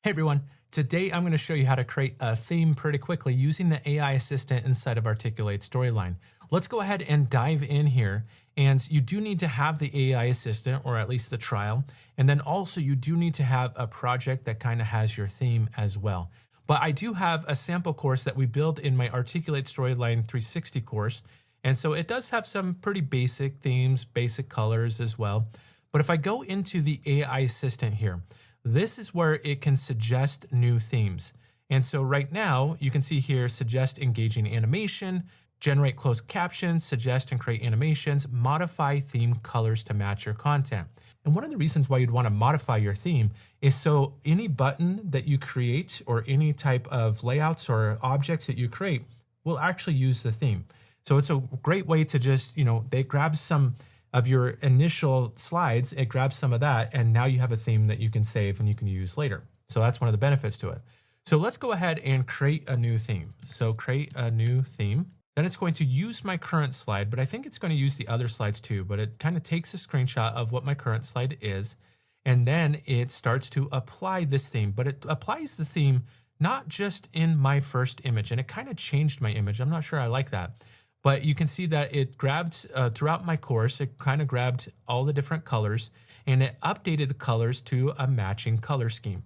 Hey everyone, today I'm going to show you how to create a theme pretty quickly using the AI assistant inside of Articulate Storyline. Let's go ahead and dive in here. And you do need to have the AI assistant, or at least the trial. And then also you do need to have a project that kind of has your theme as well. But I do have a sample course that we build in my Articulate Storyline 360 course. And so it does have some pretty basic themes, basic colors as well. But if I go into the AI assistant here, this is where it can suggest new themes. And so right now you can see here, suggest engaging animation, generate closed captions, suggest and create animations, modify theme colors to match your content. And one of the reasons why you'd want to modify your theme is so any button that you create or any type of layouts or objects that you create will actually use the theme. So it's a great way to just, they grab some of your initial slides, it grabs some of that, and now you have a theme that you can save and you can use later. So that's one of the benefits to it. So let's go ahead and create a new theme. So create a new theme. Then it's going to use my current slide, but I think it's going to use the other slides too, but it kind of takes a screenshot of what my current slide is, and then it starts to apply this theme, but it applies the theme not just in my first image, and it kind of changed my image. I'm not sure I like that. But you can see that it grabbed throughout my course, it kind of grabbed all the different colors and it updated the colors to a matching color scheme,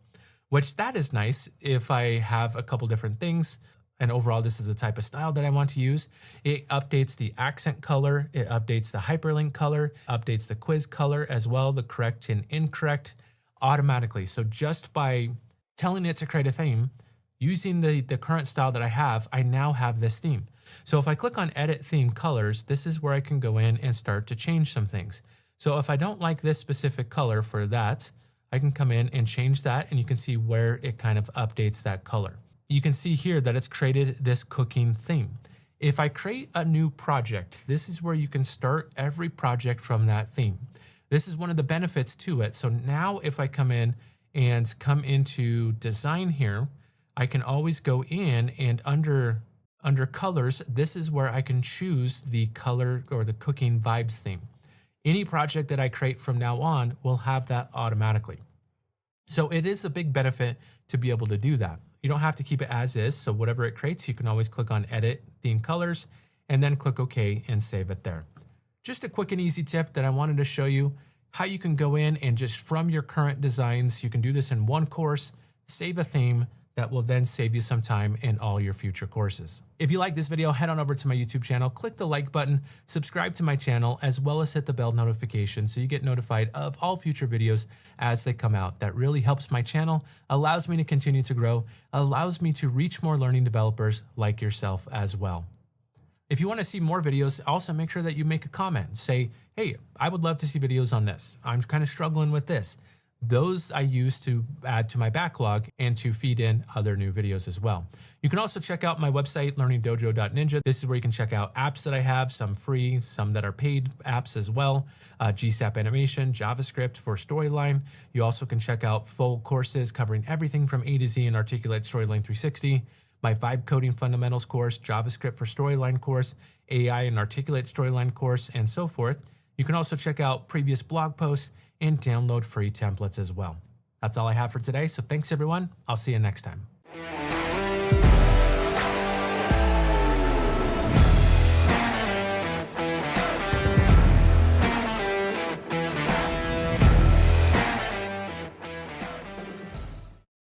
which that is nice if I have a couple different things. And overall, this is the type of style that I want to use. It updates the accent color, it updates the hyperlink color, updates the quiz color as well, the correct and incorrect automatically. So just by telling it to create a theme, using the current style that I have, I now have this theme. So if I click on Edit Theme Colors, this is where I can go in and start to change some things. So if I don't like this specific color for that, I can come in and change that, and you can see where it kind of updates that color. You can see here that it's created this cooking theme. If I create a new project, this is where you can start every project from that theme. This is one of the benefits to it. So now if I come in and come into design here, I can always go in and under colors, this is where I can choose the color or the cooking vibes theme. Any project that I create from now on will have that automatically. So it is a big benefit to be able to do that. You don't have to keep it as is. So whatever it creates, you can always click on Edit Theme Colors and then click OK and save it there. Just a quick and easy tip that I wanted to show you how you can go in and just from your current designs, you can do this in one course, save a theme, that will then save you some time in all your future courses. If you like this video, head on over to my YouTube channel, click the like button, subscribe to my channel, as well as hit the bell notification so you get notified of all future videos as they come out. That really helps my channel, allows me to continue to grow, allows me to reach more learning developers like yourself as well. If you want to see more videos, also make sure that you make a comment. Say, hey, I would love to see videos on this. I'm kind of struggling with this. Those I use to add to my backlog and to feed in other new videos as well. You can also check out my website, learningdojo.ninja. This is where you can check out apps that I have, some free, some that are paid apps as well, GSAP animation, JavaScript for Storyline. You also can check out full courses covering everything from A to Z in Articulate Storyline 360, my Vibe Coding Fundamentals course, JavaScript for Storyline course, AI and Articulate Storyline course, and so forth. You can also check out previous blog posts and download free templates as well. That's all I have for today. So thanks everyone. I'll see you next time.